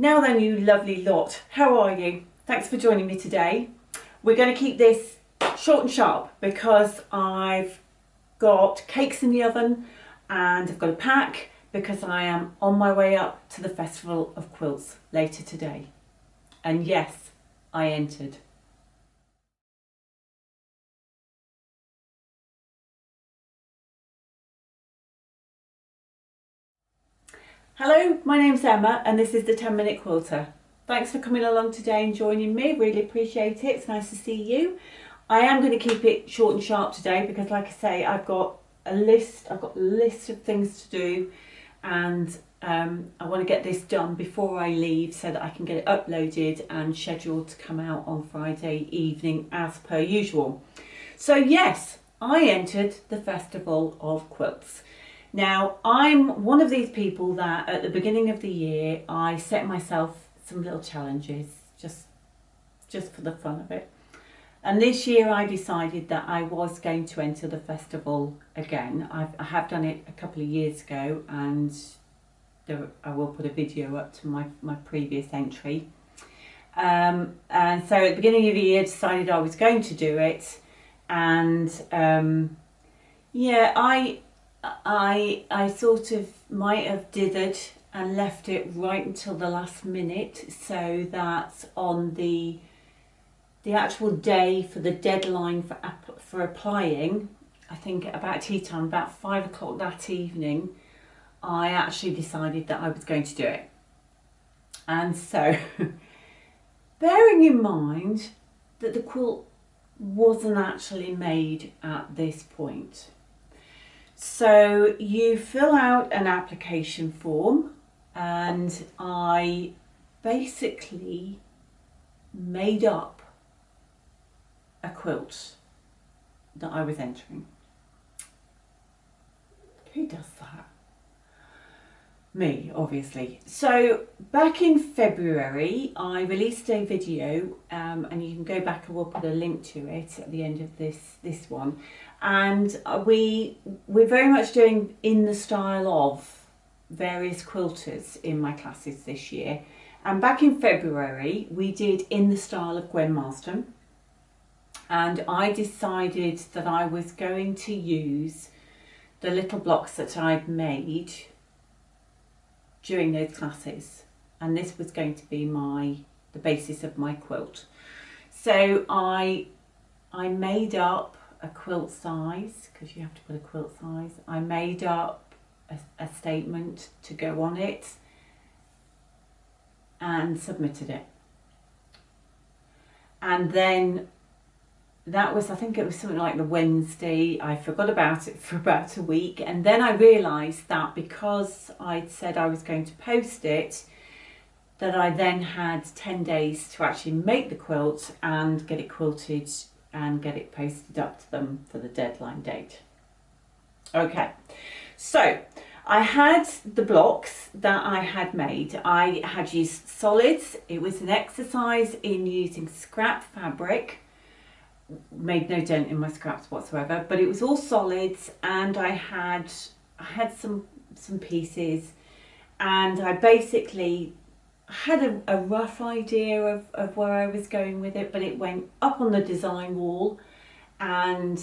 Now then, you lovely lot, how are you? Thanks for joining me today. We're going to keep this short and sharp because I've got cakes in the oven and I've got a pack because I am on my way up to the Festival of Quilts later today. And yes, I entered. Hello, my name's Emma and this is the 10-Minute Quilter. Thanks for coming along today and joining me, really appreciate it. It's nice to see you. I am going to keep it short and sharp today because, like I say, I've got a list of things to do, and I want to get this done before I leave so that I can get it uploaded and scheduled to come out on Friday evening as per usual. So yes, I entered the Festival of Quilts. Now, I'm one of these people that at the beginning of the year I set myself some little challenges just for the fun of it. And this year I decided that I was going to enter the festival again. I have done it a couple of years ago, and I will put a video up to my previous entry. And so at the beginning of the year I decided I was going to do it, and yeah, I sort of might have dithered and left it right until the last minute, so that on the actual day for the deadline for applying, I think about tea time, about 5 o'clock that evening, I actually decided that I was going to do it. And so bearing in mind that the quilt wasn't actually made at this point, so you fill out an application form, and I basically made up a quilt that I was entering. Who does that? Me, obviously. So back in February I released a video, and you can go back and we'll put a link to it at the end of this one, and we're very much doing in the style of various quilters in my classes this year. And back in February we did in the style of Gwen Marston, and I decided that I was going to use the little blocks that I'd made during those classes, and this was going to be the basis of my quilt. So I made up a quilt size, because you have to put a quilt size. I made up a statement to go on it and submitted it. And then that was, I think it was something like the Wednesday. I forgot about it for about a week, and then I realised that because I'd said I was going to post it, that I then had 10 days to actually make the quilt and get it quilted and get it posted up to them for the deadline date. Okay, so I had the blocks that I had made. I had used solids. It was an exercise in using scrap fabric. Made no dent in my scraps whatsoever, but it was all solids, and I had some pieces, and I basically had a rough idea of where I was going with it, but it went up on the design wall, and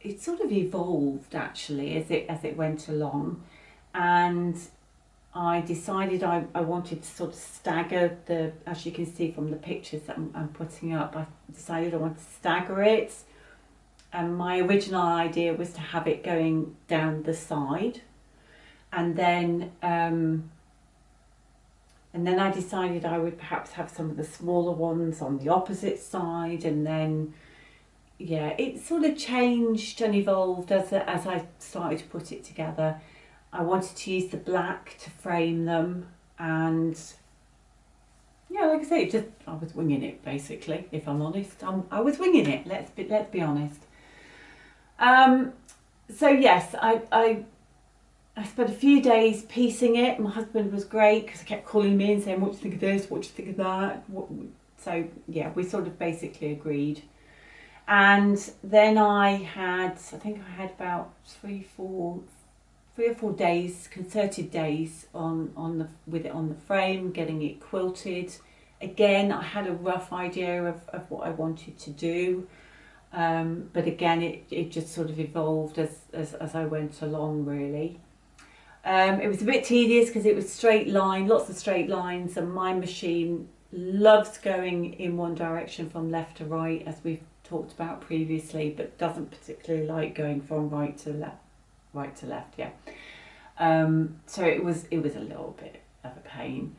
it sort of evolved actually as it went along, and I decided I wanted to sort of stagger as you can see from the pictures that I'm putting up, I decided I wanted to stagger it, and my original idea was to have it going down the side, and then I decided I would perhaps have some of the smaller ones on the opposite side, and then yeah, it sort of changed and evolved as I started to put it together. I wanted to use the black to frame them, and yeah, like I say, I was winging it basically. If I'm honest, I was winging it. Let's be honest. So yes, I spent a few days piecing it. My husband was great because he kept calling me and saying, "What do you think of this? What do you think of that?" So yeah, we sort of basically agreed. And then I think I had about three, 3 or 4 days, concerted days with it on the frame, getting it quilted. Again, I had a rough idea of what I wanted to do, but again, it just sort of evolved as I went along, really. It was a bit tedious because it was straight line, lots of straight lines, and my machine loves going in one direction from left to right, as we've talked about previously, but doesn't particularly like going from right to left. Yeah. So it was a little bit of a pain.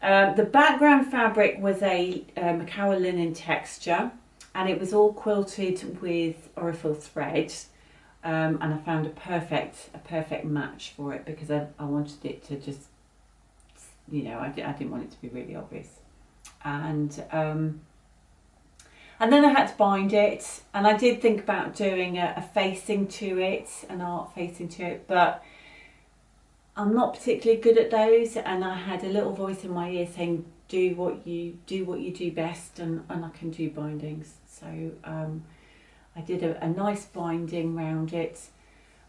The background fabric was a Macawa linen texture, and it was all quilted with Orifil thread. And I found a perfect match for it, because I wanted it to just, I didn't want it to be really obvious. And then I had to bind it, and I did think about doing a facing to it, an art facing to it, but I'm not particularly good at those, and I had a little voice in my ear saying, do what you do best, and I can do bindings. So I did a nice binding round it.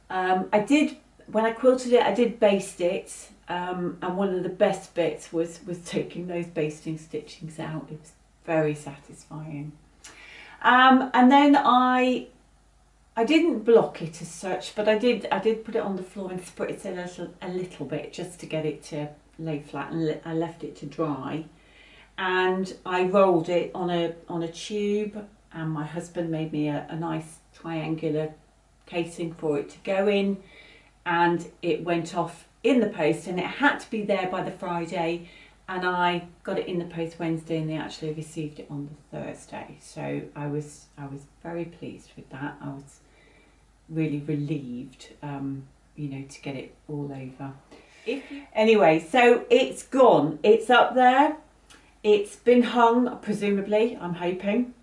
When I quilted it, I did baste it, and one of the best bits was taking those basting stitchings out. It was very satisfying. And then I didn't block it as such, but I did put it on the floor and spritz it a little bit, just to get it to lay flat, and I left it to dry. And I rolled it on a tube, and my husband made me a nice triangular casing for it to go in, and it went off in the post, and it had to be there by the Friday, and I got it in the post Wednesday, and they actually received it on the Thursday. So I was very pleased with that. I was really relieved, to get it all over. Anyway, so it's gone. It's up there. It's been hung, presumably, I'm hoping.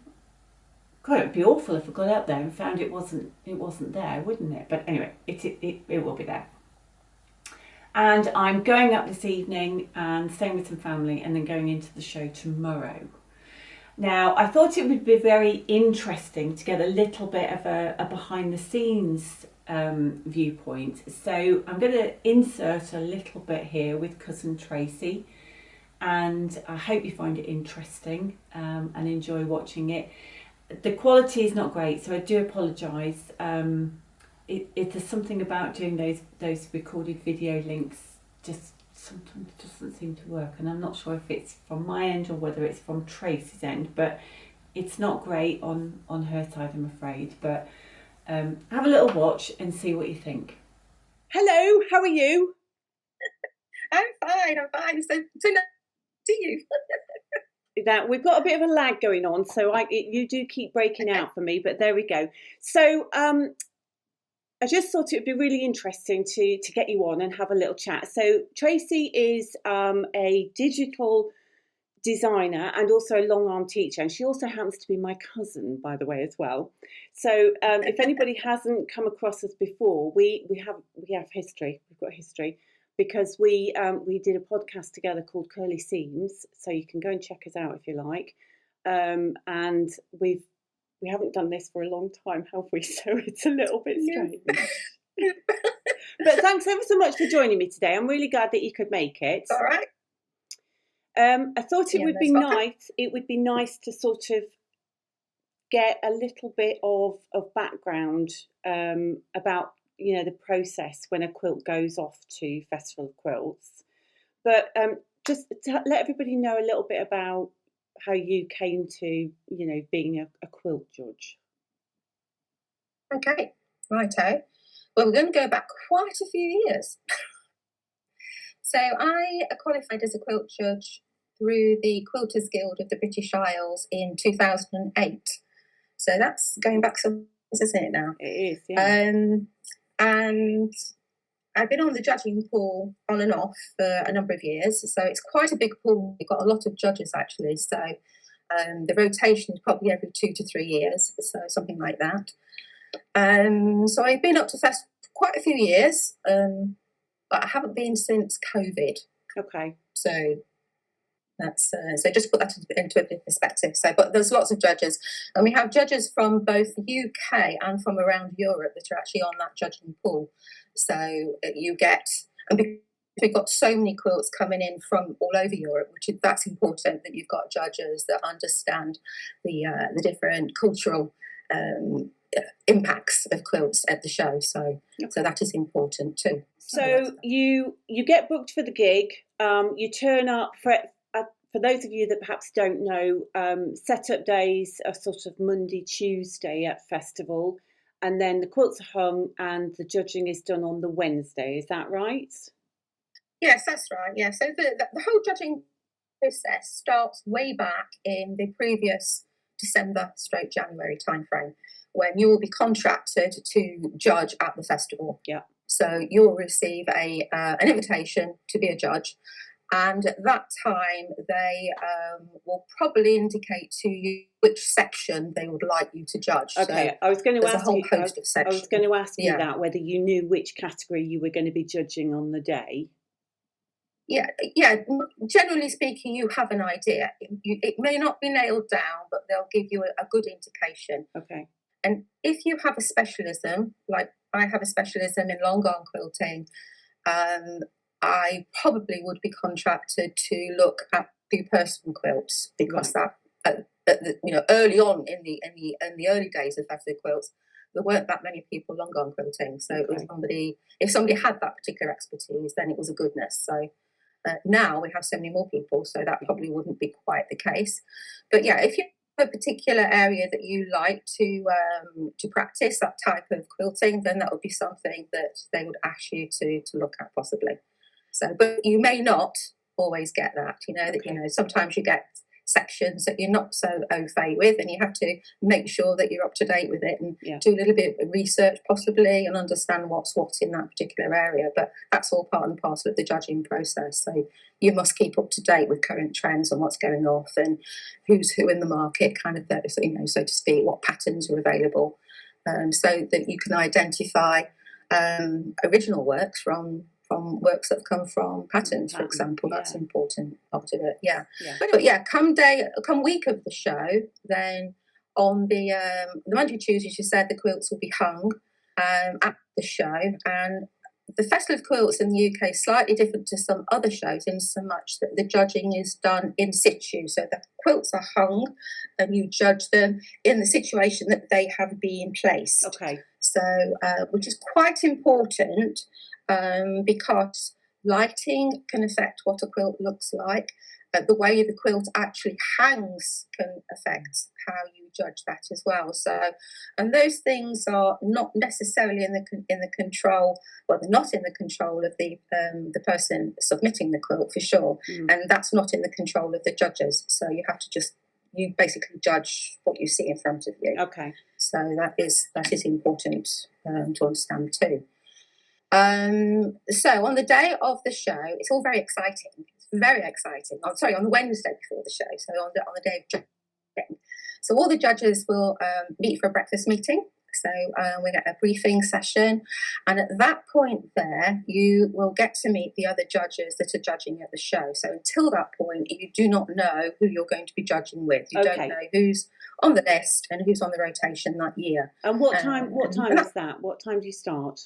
God, it would be awful if I got up there and found it wasn't there, wouldn't it? But anyway, it will be there. And I'm going up this evening and staying with some family, and then going into the show tomorrow. Now, I thought it would be very interesting to get a little bit of a behind the scenes viewpoint. So I'm going to insert a little bit here with cousin Tracy, and I hope you find it interesting and enjoy watching it. The quality is not great, so I do apologise. There's something about doing those recorded video links just sometimes doesn't seem to work, and I'm not sure if it's from my end or whether it's from Tracy's end, but it's not great on her side, I'm afraid. But have a little watch and see what you think. Hello, how are you? I'm fine. So nice to see you. That we've got a bit of a lag going on, so you do keep breaking out for me, but there we go. So I just thought it would be really interesting to get you on and have a little chat. So Tracy is a digital designer and also a long arm teacher, and she also happens to be my cousin, by the way, as well. So if anybody hasn't come across us before, we have history. We've got history, because we did a podcast together called Curly Seams, so you can go and check us out if you like. And we haven't done this for a long time, have we? So it's a little bit strange. But thanks ever so much for joining me today. I'm really glad that you could make it. All right. I thought it would be nice. It would be nice to sort of get a little bit of background about the process when a quilt goes off to Festival of Quilts. But just to let everybody know a little bit about how you came to being a quilt judge. Okay, righto. Well, we're going to go back quite a few years. So I qualified as a quilt judge through the Quilters Guild of the British Isles in 2008. So that's going back some years, isn't it now? It is, yeah. And I've been on the judging pool on and off for a number of years. So it's quite a big pool. We've got a lot of judges, actually. So the rotation is probably every 2 to 3 years, so something like that. So I've been up to Fest quite a few years, but I haven't been since COVID. Okay. So that's so just put that into a bit of perspective. So, but there's lots of judges, and we have judges from both the UK and from around Europe that are actually on that judging pool. So you get, and because we've got so many quilts coming in from all over Europe, that's important that you've got judges that understand the different cultural impacts of quilts at the show. So that is important too. So you get booked for the gig. You turn up for those of you that perhaps don't know, setup days are sort of Monday, Tuesday at Festival, and then the quilts are hung and the judging is done on the Wednesday. Is that right? Yes, that's right. Yeah. So the whole judging process starts way back in the previous December/January timeframe, when you will be contracted to judge at the festival. Yeah. So you will receive an invitation to be a judge, and at that time they will probably indicate to you which section they would like you to judge. Okay, so I was going to ask you. I was going to ask you that, whether you knew which category you were going to be judging on the day. Yeah. Generally speaking, you have an idea. It may not be nailed down, but they'll give you a good indication. Okay. And if you have a specialism, like I have a specialism in long arm quilting, I probably would be contracted to look at the personal quilts, because that early on in the early days of Festival of Quilts, there weren't that many people long arm quilting. So it was if somebody had that particular expertise, then it was a goodness. So now we have so many more people, so that probably wouldn't be quite the case. But yeah, if you have a particular area that you like to practice that type of quilting, then that would be something that they would ask you to look at possibly. So, but you may not always get that. Sometimes you get sections that you're not so au fait with, and you have to make sure that you're up to date with it and do a little bit of research possibly and understand what's what in that particular area. But that's all part and parcel of the judging process. So you must keep up to date with current trends and what's going off and who's who in the market, kind of, so to speak, what patterns are available, so that you can identify original works from works that have come from patterns, for example. That's important part of it. But come week of the show, then on the Monday, Tuesday, as you said, the quilts will be hung at the show. And the Festival of Quilts in the UK is slightly different to some other shows in so much that the judging is done in situ. So the quilts are hung and you judge them in the situation that they have been placed. Okay. So, which is quite important, because lighting can affect what a quilt looks like. The way the quilt actually hangs can affect how you judge that as well. So, and those things are not necessarily in the control. Well, they're not in the control of the person submitting the quilt, for sure, and that's not in the control of the judges. So you have to you basically judge what you see in front of you. Okay. So that is important to understand too. So on the day of the show, it's all very exciting. It's very exciting. On the Wednesday before the show. So on the day of judging. So all the judges will meet for a breakfast meeting. So we get a briefing session. And at that point there, you will get to meet the other judges that are judging at the show. So until that point, you do not know who you're going to be judging with. You don't know who's on the list and who's on the rotation that year. And what time is that? What time do you start?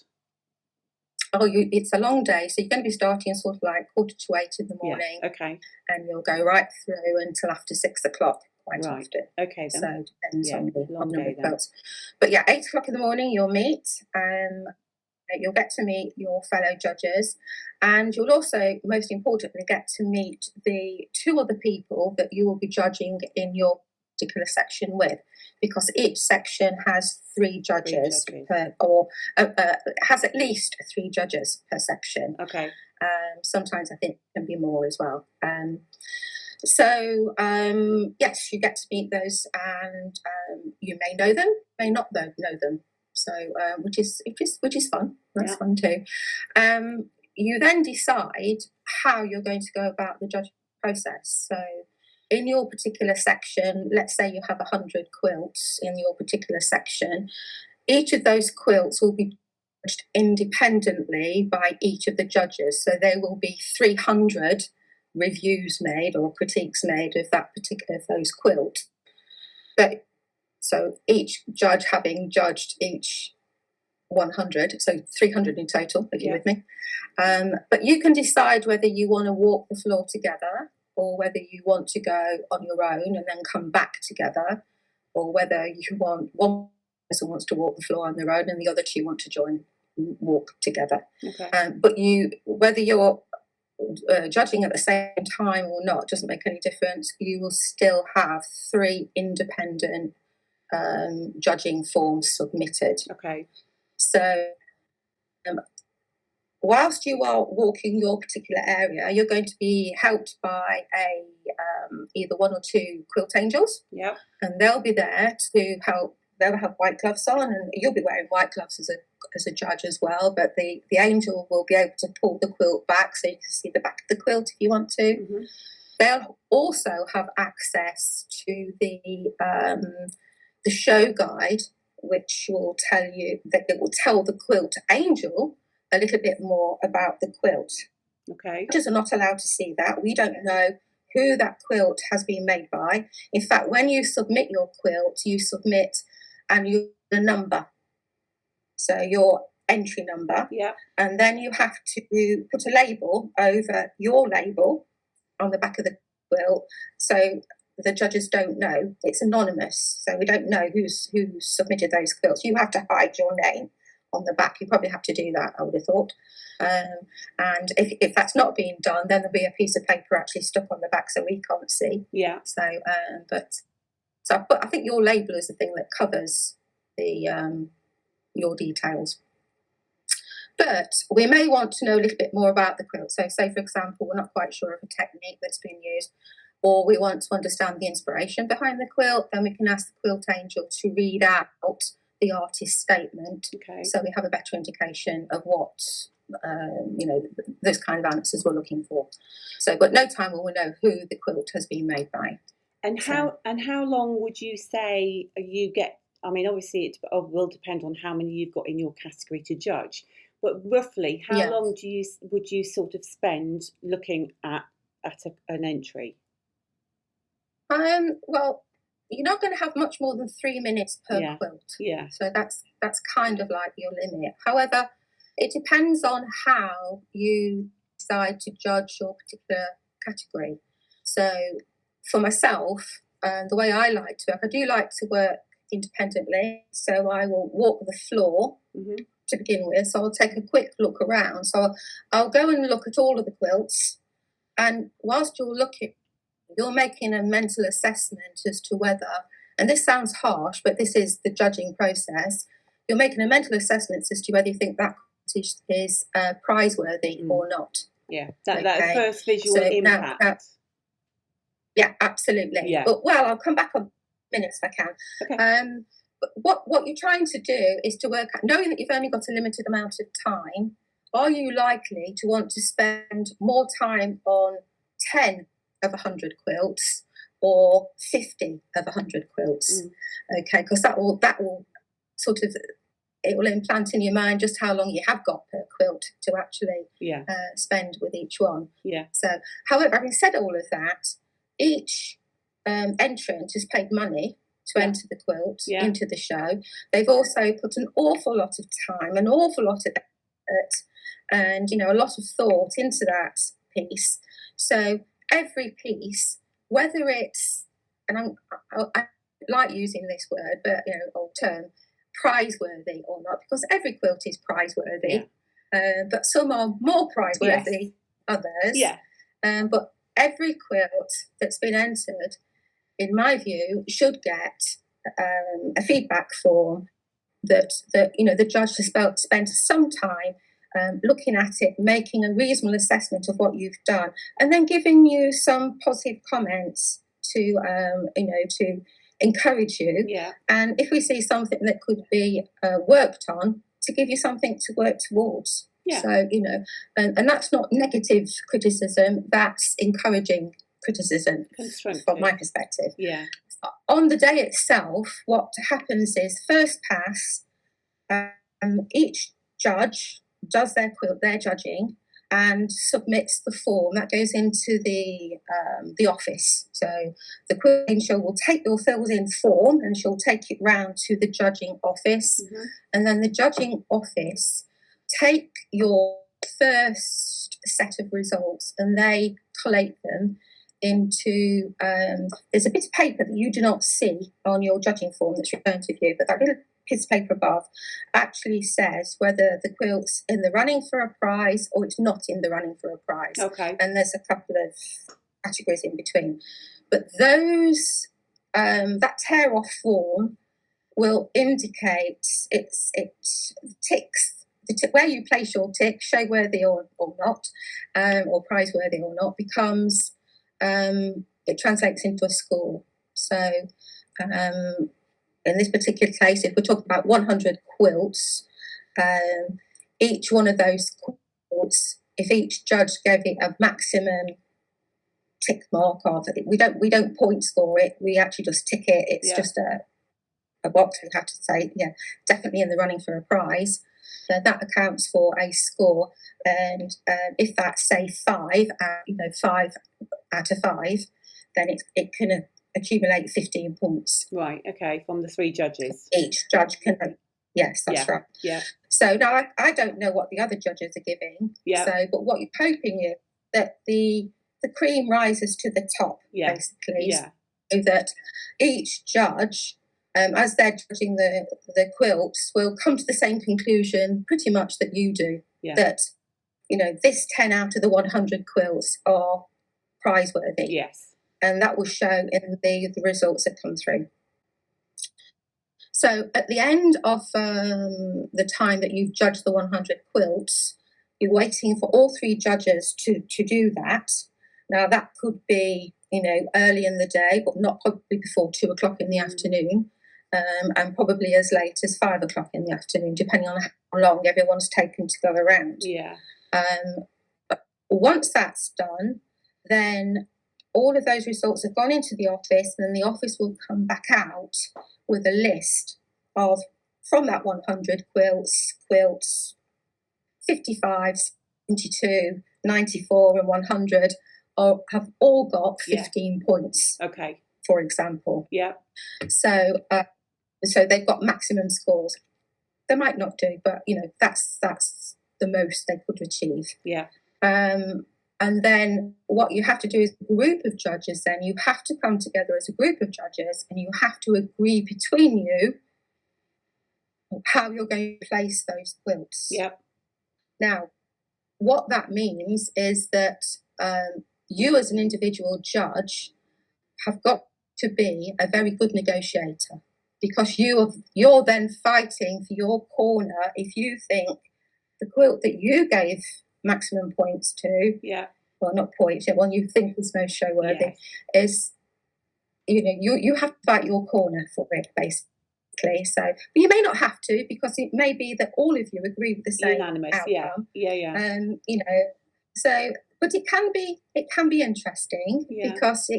It's a long day, so you're going to be starting sort of like 7:45 in the morning. Yeah, okay. And you'll go right through until after 6 o'clock quite often. Okay, then. So it depends on the number of quilts. But 8 o'clock in the morning you'll meet. You'll get to meet your fellow judges, and you'll also, most importantly, get to meet the 2 other people that you will be judging in your particular section with, because each section has 3 judges, has at least 3 judges per section. Okay. Sometimes I think it can be more as well. So yes, you get to meet those, and you may know them, may not know them. So which is fun. That's fun too. You then decide how you're going to go about the judging process. So in your particular section, let's say you have 100 quilts in your particular section, each of those quilts will be judged independently by each of the judges. So there will be 300 reviews made or critiques made of those quilts. So each judge having judged each 100, so 300 in total, if you're with me. But you can decide whether you want to walk the floor together, or whether you want to go on your own and then come back together, or whether you want one person wants to walk the floor on their own and the other two want to join walk together. Okay. But whether you're judging at the same time or not doesn't make any difference. You will still have 3 independent judging forms submitted. Okay. So whilst you are walking your particular area, you're going to be helped by either 1 or 2 quilt angels. Yeah. And they'll be there to help. They'll have white gloves on, and you'll be wearing white gloves as a judge as well. But the angel will be able to pull the quilt back so you can see the back of the quilt if you want to. Mm-hmm. They'll also have access to the show guide, which will tell you that it will tell the quilt angel a little bit more about the quilt. Okay. Judges are not allowed to see that. We don't know who that quilt has been made by. In fact, when you submit your quilt, you submit and you the number. So your entry number. Yeah. And then you have to put a label over your label on the back of the quilt. So the judges don't know. It's anonymous. So we don't know who submitted those quilts. You have to hide your name on the back. You probably have to do that, I would have thought. And if that's not being done, then there'll be a piece of paper actually stuck on the back so we can't see. Yeah. So I think your label is the thing that covers the your details. But we may want to know a little bit more about the quilt. So say, for example, we're not quite sure of a technique that's been used, or we want to understand the inspiration behind the quilt, then we can ask the quilt angel to read out the artist's statement. Okay. So we have a better indication of what those kind of answers we're looking for. So, but no time will we know who the quilt has been made by. And how long would you say you get? I mean, obviously it will depend on how many you've got in your category to judge, but roughly how long would you sort of spend looking at an entry? Well, you're not going to have much more than 3 minutes per quilt. Yeah. So that's kind of like your limit. However, it depends on how you decide to judge your particular category. So for myself, the way I like to work, I do like to work independently. So I will walk the floor to begin with. So I'll take a quick look around. So I'll go and look at all of the quilts. And whilst you're looking, you're making a mental assessment as to whether, and this sounds harsh, but this is the judging process, you're making a mental assessment as to whether you think that is prize-worthy or not. Yeah, that first visual impact. Now, yeah, absolutely. Yeah. But, well, I'll come back on minutes if I can. Okay. But what you're trying to do is to work out, knowing that you've only got a limited amount of time, are you likely to want to spend more time on 10 of 100 quilts or 50 of 100 quilts? Okay, because that will sort of, it will implant in your mind just how long you have got per quilt to actually spend with each one. Yeah. So, however, having said all of that, each entrant has paid money to enter the quilt into the show. They've also put an awful lot of time, an awful lot of effort, and a lot of thought into that piece. So every piece, whether it's, and I like using this word, but old term, prize-worthy or not, because every quilt is prize-worthy, but some are more prize-worthy than others. Yeah. But every quilt that's been entered, in my view, should get a feedback form that the judge has spent some time looking at it, making a reasonable assessment of what you've done, and then giving you some positive comments to encourage you. Yeah. And if we see something that could be worked on, to give you something to work towards. Yeah. So, and that's not negative criticism, that's encouraging criticism from my perspective. Yeah. On the day itself, what happens is first pass, each judge does their judging, and submits the form. That goes into the office. So the quilting show will take your filled-in form and she'll take it round to the judging office, and then the judging office take your first set of results and they collate them into there's a bit of paper that you do not see on your judging form that's returned to you, but that little piece of paper above actually says whether the quilt's in the running for a prize or it's not in the running for a prize. Okay. And there's a couple of categories in between. But those that tear off form will indicate it ticks where you place your tick, show worthy or not, or prize worthy or not, becomes it translates into a score. So in this particular case, if we're talking about 100 quilts, each one of those quilts, if each judge gave it a maximum tick mark of it, we don't point score it, we actually just tick it. It's just a box. We have to say, definitely in the running for a prize. That accounts for a score, and if that's say 5 out of 5, then it can accumulate 15 points. Right. Okay. From the 3 judges. Each judge can. Yes, that's right. Yeah. So now I don't know what the other judges are giving. Yeah. So, but what you're hoping is that the cream rises to the top, basically. Yeah. So that each judge, as they're judging the quilts, will come to the same conclusion pretty much that you do. Yeah. That, this 10 out of the 100 quilts are prize-worthy. Yes. And that will show in the results that come through. So at the end of the time that you've judged the 100 quilts, you're waiting for all 3 judges to do that. Now, that could be, early in the day, but not probably before 2 o'clock in the afternoon. And probably as late as 5 o'clock in the afternoon, depending on how long everyone's taken to go around. Yeah. But once that's done, then all of those results have gone into the office, and then the office will come back out with a list of, from that 100 quilts, 55, 72, 94 and 100 have all got 15 points. Okay. For example. Yeah. So they've got maximum scores. They might not do, but that's the most they could achieve. Yeah. And then what you have to do as a group of judges, then you have to come together as a group of judges and you have to agree between you how you're going to place those quilts. Yep. Now, what that means is that you as an individual judge have got to be a very good negotiator, because you're then fighting for your corner. If you think the quilt that you gave maximum points to, well, not points, one you think is most show worthy, is you have to fight your corner for it, basically. So, but you may not have to, because it may be that all of you agree with the same unanimous outcome. So, but it can be interesting, because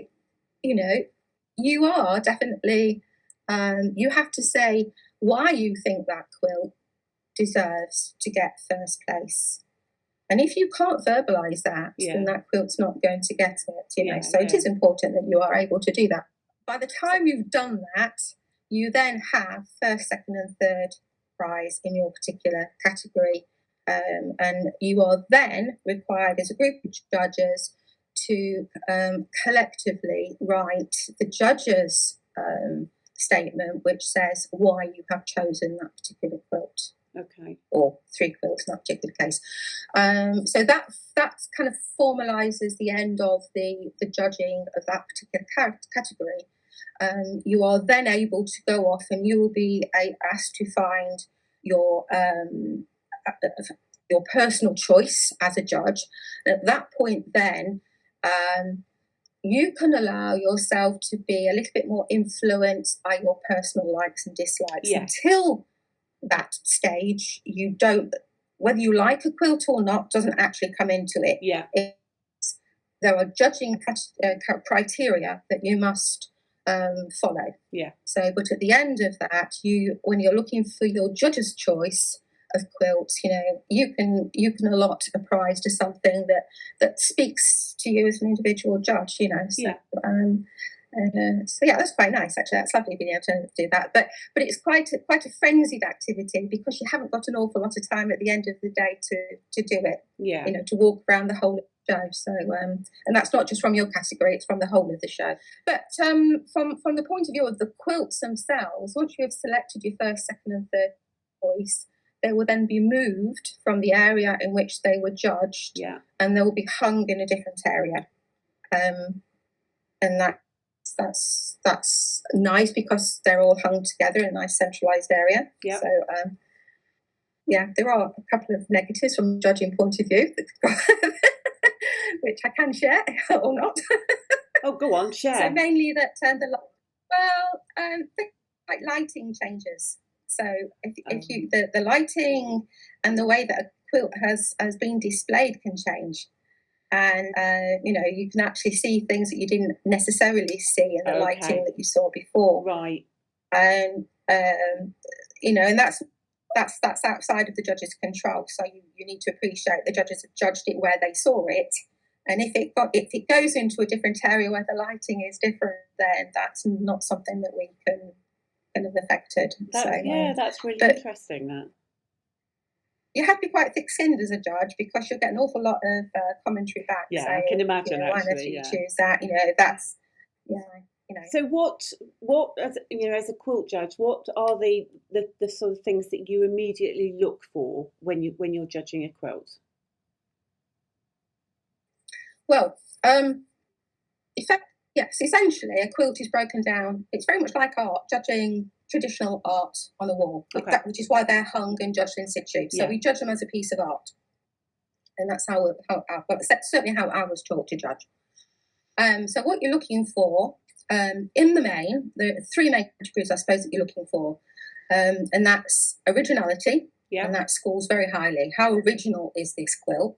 you are definitely you have to say why you think that quilt deserves to get first place. And if you can't verbalise that, then that quilt's not going to get it, So it is important that you are able to do that. By the time you've done that, you then have first, second and third prize in your particular category. And you are then required as a group of judges to collectively write the judges' statement, which says why you have chosen that particular quilt. Okay. Or 3 quilts in that particular case. So that kind of formalises the end of the judging of that particular category. You are then able to go off and you will be asked to find your personal choice as a judge. At that point then, you can allow yourself to be a little bit more influenced by your personal likes and dislikes. Until that stage, you don't, whether you like a quilt or not doesn't actually come into it. There are judging criteria that you must follow. So, but at the end of that, when you're looking for your judge's choice, of quilts. You know, you can allot a prize to something that speaks to you as an individual judge. You know, so so yeah, that's quite nice actually. That's lovely being able to do that. But it's quite a frenzied activity because you haven't got an awful lot of time at the end of the day to do it. Yeah. You know, to walk around the whole show. So and that's not just from your category; it's from the whole of the show. But from the point of view of the quilts themselves, once you have selected your first, second, and third choice, they will then be moved from the area in which they were judged, and they will be hung in a different area. And that's nice because they're all hung together in a nice centralised area. Yeah. So yeah, there are a couple of negatives from a judging point of view, which I can share or not. Oh, go on, share. So mainly that like lighting changes. So if you the lighting and the way that a quilt has been displayed can change. And you know, you can actually see things that you didn't necessarily see in the lighting that you saw before. Right. And you know, and that's outside of the judge's control. So you need to appreciate the judges have judged it where they saw it. And if it goes into a different area where the lighting is different, then that's not something that we can kind of affected. That's really interesting. That you have to be quite thick-skinned as a judge because you'll get an awful lot of commentary back. Yeah, saying, I can imagine. Why did you choose that? You know, that's you know. So what as you know, as a quilt judge, what are the sort of things that you immediately look for when you're judging a quilt? Well, essentially, a quilt is broken down. It's very much like art, judging traditional art on a wall, which is why they're hung and judged in situ. So we judge them as a piece of art, and that's certainly how I was taught to judge. So what you're looking for, in the main, there are three main categories, I suppose, that you're looking for, and that's originality, and that scores very highly. How original is this quilt?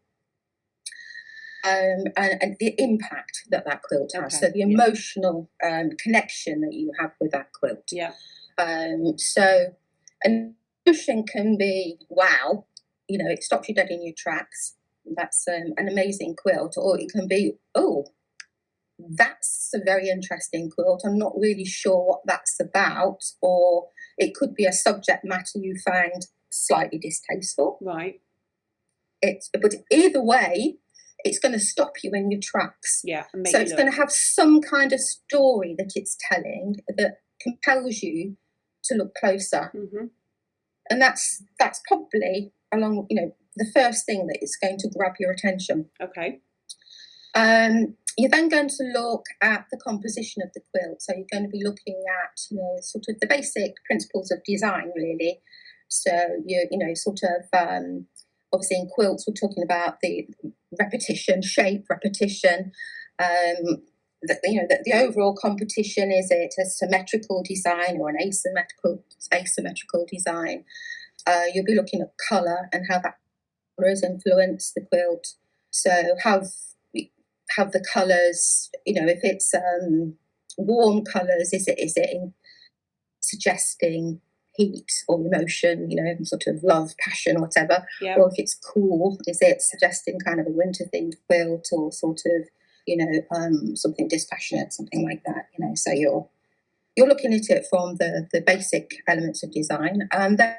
And the impact that quilt has, so the emotional connection that you have with that quilt. Yeah. So an emotion can be wow, you know, it stops you dead in your tracks. That's an amazing quilt, or it can be that's a very interesting quilt. I'm not really sure what that's about, or it could be a subject matter you find slightly distasteful. Right. But either way, it's going to stop you in your tracks. Yeah. So it's going to have some kind of story that it's telling that compels you to look closer. Mm-hmm. And that's probably the first thing that is going to grab your attention. Okay. You're then going to look at the composition of the quilt. So you're going to be looking at, you know, sort of the basic principles of design, really. So obviously in quilts we're talking about the repetition, shape, repetition. The overall competition, is it a symmetrical design or an asymmetrical design? You'll be looking at colour and how that colour has influenced the quilt. So have the colours, you know, if it's warm colours, is it suggesting heat or emotion, you know, sort of love, passion, whatever? Or if it's cool, is it suggesting kind of a winter themed quilt, or sort of, you know, something dispassionate, something like that, you know? So you're looking at it from the basic elements of design, and then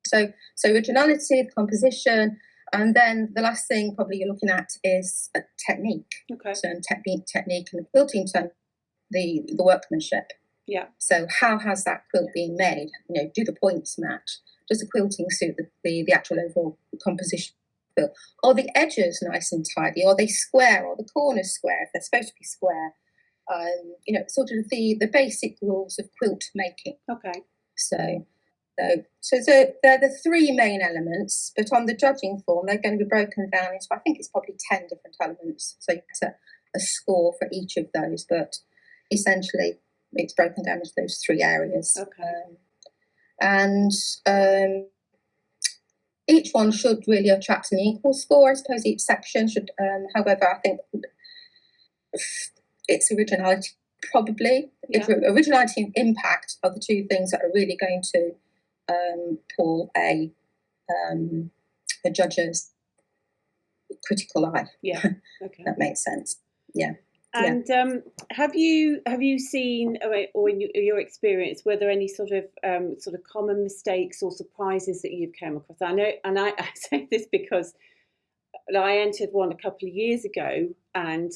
so originality, composition, and then the last thing probably you're looking at is a technique. Okay. So technique and the quilting term, the workmanship. Yeah. So how has that quilt been made? You know, do the points match? Does the quilting suit the actual overall composition? Are the edges nice and tidy? Are they square? Are the corners square if they're supposed to be square? You know, sort of the basic rules of quilt making. Okay. So they're the three main elements, but on the judging form, they're going to be broken down into, I think it's probably 10 different elements. So you get a score for each of those, but essentially it's broken down into those three areas. Okay. And each one should really attract an equal score. I suppose each section should, however, I think it's originality, probably. Yeah. Originality and impact are the two things that are really going to pull a a judge's critical eye. Yeah, okay. That makes sense. Yeah. And have you seen, or in your experience, were there any sort of common mistakes or surprises that you've come across? I know, and I say this because I entered one a couple of years ago and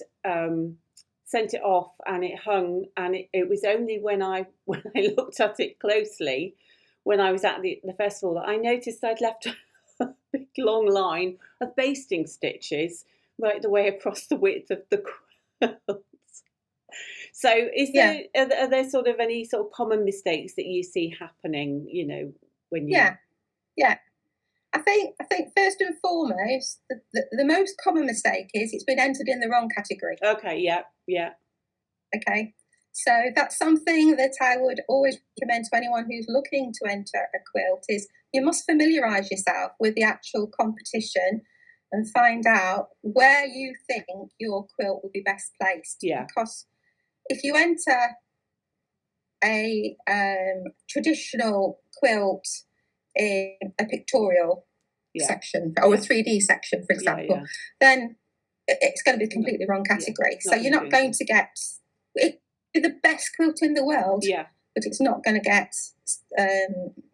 sent it off, and it hung, and it was only when I looked at it closely, when I was at the festival, that I noticed I'd left a big long line of basting stitches right the way across the width of the quilt. So are there sort of any sort of common mistakes that you see happening, you know, when you... Yeah. I think first and foremost, the most common mistake is it's been entered in the wrong category. Okay, yeah. Okay, so that's something that I would always recommend to anyone who's looking to enter a quilt is you must familiarise yourself with the actual competition and find out where you think your quilt will be best placed. Yeah. Because if you enter a traditional quilt in a pictorial section or a 3D section, for example, then it's going to be completely wrong category. So you're not going to get it be the best quilt in the world, but it's not going to get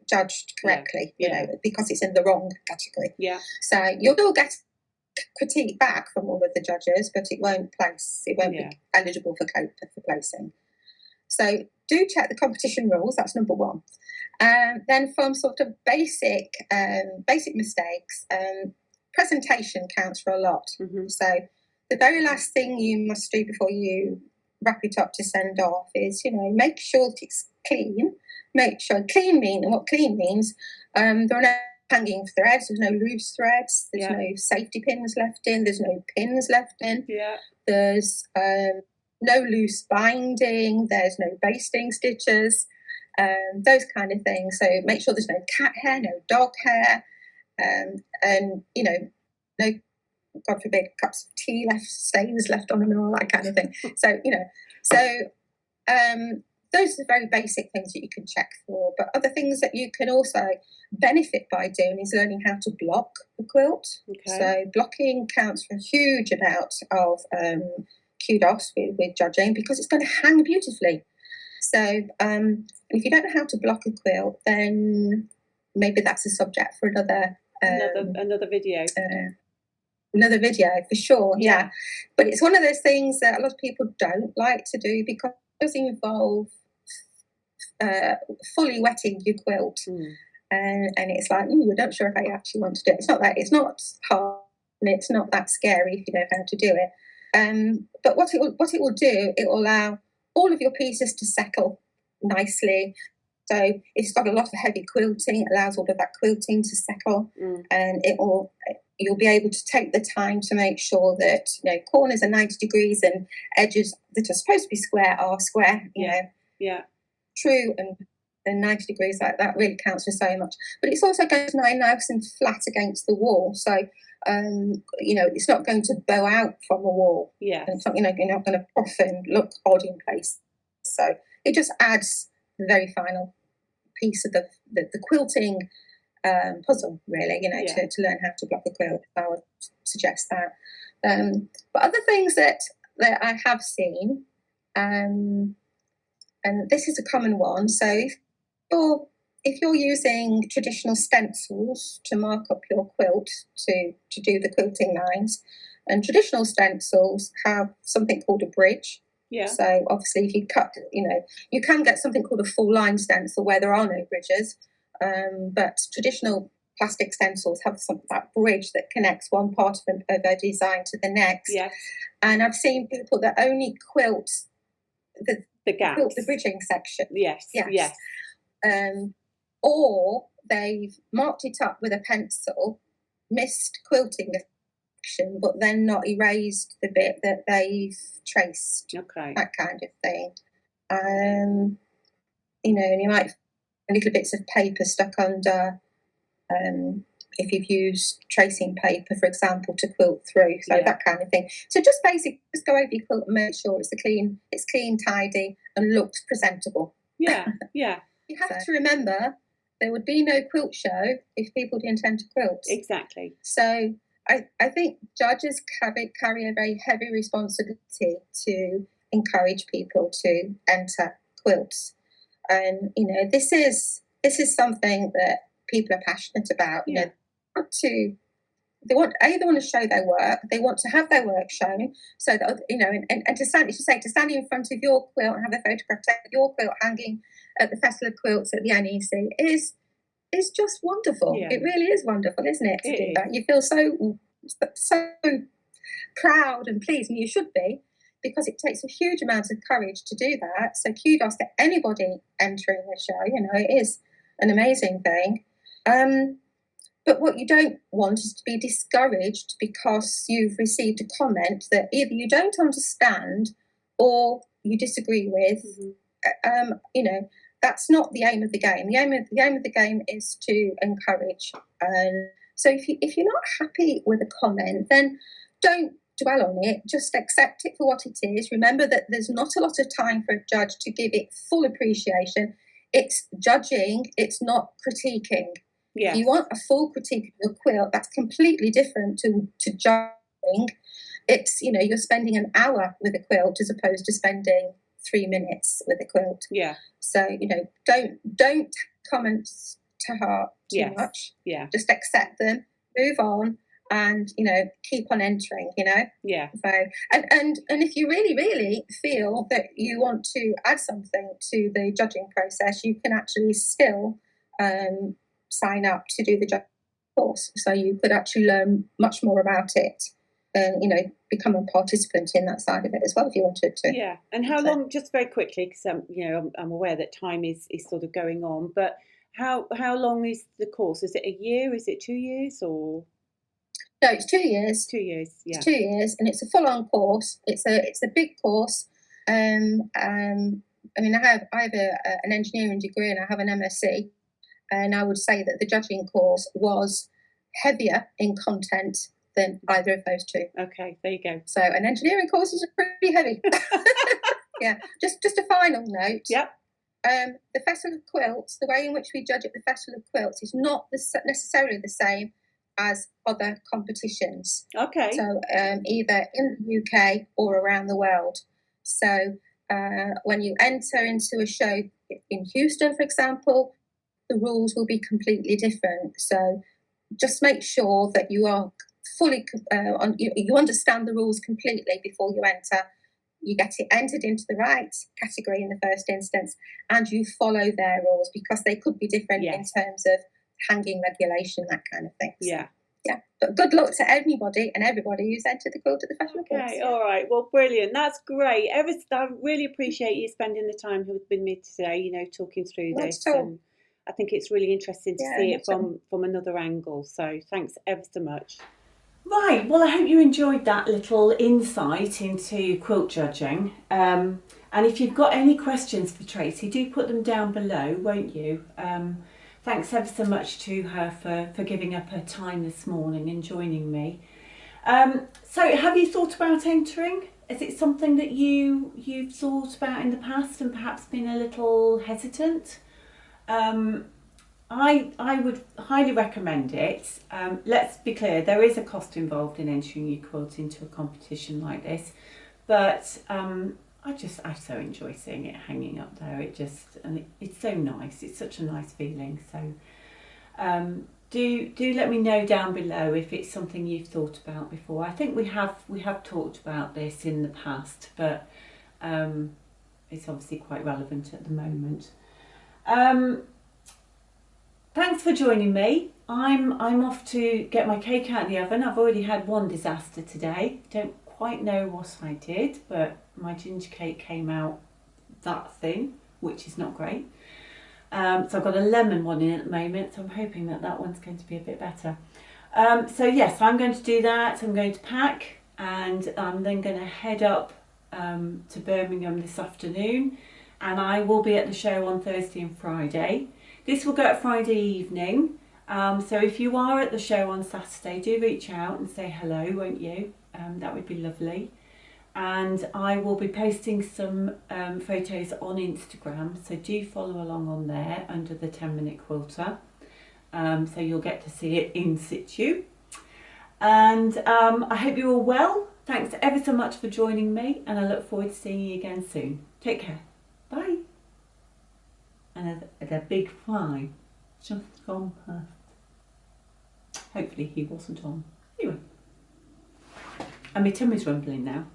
judged correctly, you know, because it's in the wrong category. Yeah. So you'll still get critique back from all of the judges, but it won't be eligible for placing. So do check the competition rules. That's number one. Then from sort of basic mistakes, presentation counts for a lot. Mm-hmm. So the very last thing you must do before you wrap it up to send off is, you know, make sure that it's clean. Make sure clean means there are no hanging threads, there's no loose threads, there's no safety pins left in, there's no pins left in. Yeah. There's no loose binding, there's no basting stitches, those kind of things. So make sure there's no cat hair, no dog hair, and, you know, no, God forbid, cups of tea stains left on them and all that kind of thing. So, you know, those are the very basic things that you can check for. But other things that you can also benefit by doing is learning how to block the quilt. Okay. So blocking counts for a huge amount of kudos with judging, because it's going to hang beautifully. So if you don't know how to block a quilt, then maybe that's a subject for another video. Another video for sure, yeah. But it's one of those things that a lot of people don't like to do because it does involve fully wetting your quilt, and it's like, I'm not sure if I actually want to do it. It's not hard, and it's not that scary if you know how to do it. But what it will do, it will allow all of your pieces to settle nicely. So if it's got a lot of heavy quilting, it allows all of that quilting to settle, and you'll be able to take the time to make sure that, you know, corners are 90 degrees and edges that are supposed to be square are square, you know. Yeah. True, and 90 degrees, that really counts for so much. But it's also going to lie nice and flat against the wall. So, you know, it's not going to bow out from the wall. Yeah. And you know, you're not going to often look odd in place. So it just adds the very final piece of the quilting puzzle, really, you know, to learn how to block a quilt. I would suggest that. But other things that I have seen, and this is a common one. So if you're using traditional stencils to mark up your quilt to do the quilting lines, and traditional stencils have something called a bridge. Yeah. So obviously, if you cut, you know, you can get something called a full line stencil where there are no bridges. But traditional plastic stencils have that bridge that connects one part of a design to the next. Yes. And I've seen people that only quilt the gaps, the bridging section. Yes. Or they've marked it up with a pencil, missed quilting the section, but then not erased the bit that they've traced. Okay. That kind of thing. You know, and you might little bits of paper stuck under, if you've used tracing paper, for example, to quilt through, so that kind of thing. So just go over your quilt and make sure it's clean, tidy, and looks presentable. Yeah. You have to remember there would be no quilt show if people didn't enter quilts. Exactly. So I think judges carry a very heavy responsibility to encourage people to enter quilts. And this is something that people are passionate about. Yeah. They want to show their work. They want to have their work shown, so that and to stand in front of your quilt and have a photograph of your quilt hanging at the Festival of Quilts at the NEC is just wonderful. Yeah. It really is wonderful, isn't it? To do that, you feel so proud and pleased, and you should be, because it takes a huge amount of courage to do that. So kudos to anybody entering the show. It is an amazing thing. But what you don't want is to be discouraged because you've received a comment that either you don't understand or you disagree with. That's not the aim of the game. The aim of the game is to encourage. So if you're not happy with a comment, then don't dwell on it. Just accept it for what it is. Remember that there's not a lot of time for a judge to give it full appreciation. It's judging. It's not critiquing. Yes. If you want a full critique of your quilt, that's completely different to judging. It's, you're spending an hour with a quilt as opposed to spending 3 minutes with a quilt. Yeah. So, don't comments to heart too much. Yeah. Just accept them, move on, and, keep on entering, Yeah. So, and if you really, really feel that you want to add something to the judging process, you can actually still sign up to do the judging course. So you could actually learn much more about it and, become a participant in that side of it as well if you wanted to. Yeah. And how long, just very quickly, because I'm aware that time is sort of going on, but how long is the course? Is it a year? Is it 2 years or? No, it's 2 years. 2 years, yeah. It's 2 years, and it's a full-on course. It's a big course. I have an engineering degree and I have an MSc, and I would say that the judging course was heavier in content than either of those two. Okay, there you go. So an engineering course is pretty heavy. Yeah. Just a final note. Yep. The Festival of Quilts, the way in which we judge at the Festival of Quilts is not necessarily the same as other competitions. Okay. So either in the UK or around the world. So when you enter into a show in Houston, for example, the rules will be completely different. So just make sure that you are fully, you understand the rules completely before you enter. You get it entered into the right category in the first instance, and you follow their rules because they could be different in terms of hanging regulation, that kind of thing. Yeah. Yeah, but good luck to anybody and everybody who's entered the Quilt at the Festival of Quilts. Okay, all right. Well, brilliant. That's great. I really appreciate you spending the time with me today, talking through this. And I think it's really interesting to see it from another angle. So thanks ever so much. Right, well, I hope you enjoyed that little insight into quilt judging. And if you've got any questions for Tracy, do put them down below, won't you? Thanks ever so much to her for giving up her time this morning and joining me. So have you thought about entering? Is it something that you've thought about in the past and perhaps been a little hesitant? I would highly recommend it. Let's be clear, there is a cost involved in entering your quilt into a competition like this, but I so enjoy seeing it hanging up there. It's so nice. It's such a nice feeling. So do let me know down below if it's something you've thought about before. I think we have talked about this in the past, but it's obviously quite relevant at the moment. Thanks for joining me. I'm off to get my cake out of the oven. I've already had one disaster today. Don't quite know what I did, but my ginger cake came out that thin, which is not great. So I've got a lemon one in at the moment, so I'm hoping that one's going to be a bit better. So yes, I'm going to do that. I'm going to pack, and I'm then going to head up to Birmingham this afternoon, and I will be at the show on Thursday and Friday. This will go out Friday evening, so if you are at the show on Saturday, do reach out and say hello, won't you? That would be lovely. and I will be posting some photos on Instagram, so do follow along on there under the 10-minute quilter, so you'll get to see it in situ. And I hope you're all well. Thanks ever so much for joining me, and I look forward to seeing you again soon. Take care. Bye. And a big fly just gone past. Hopefully he wasn't on. Anyway, and my tummy's rumbling now.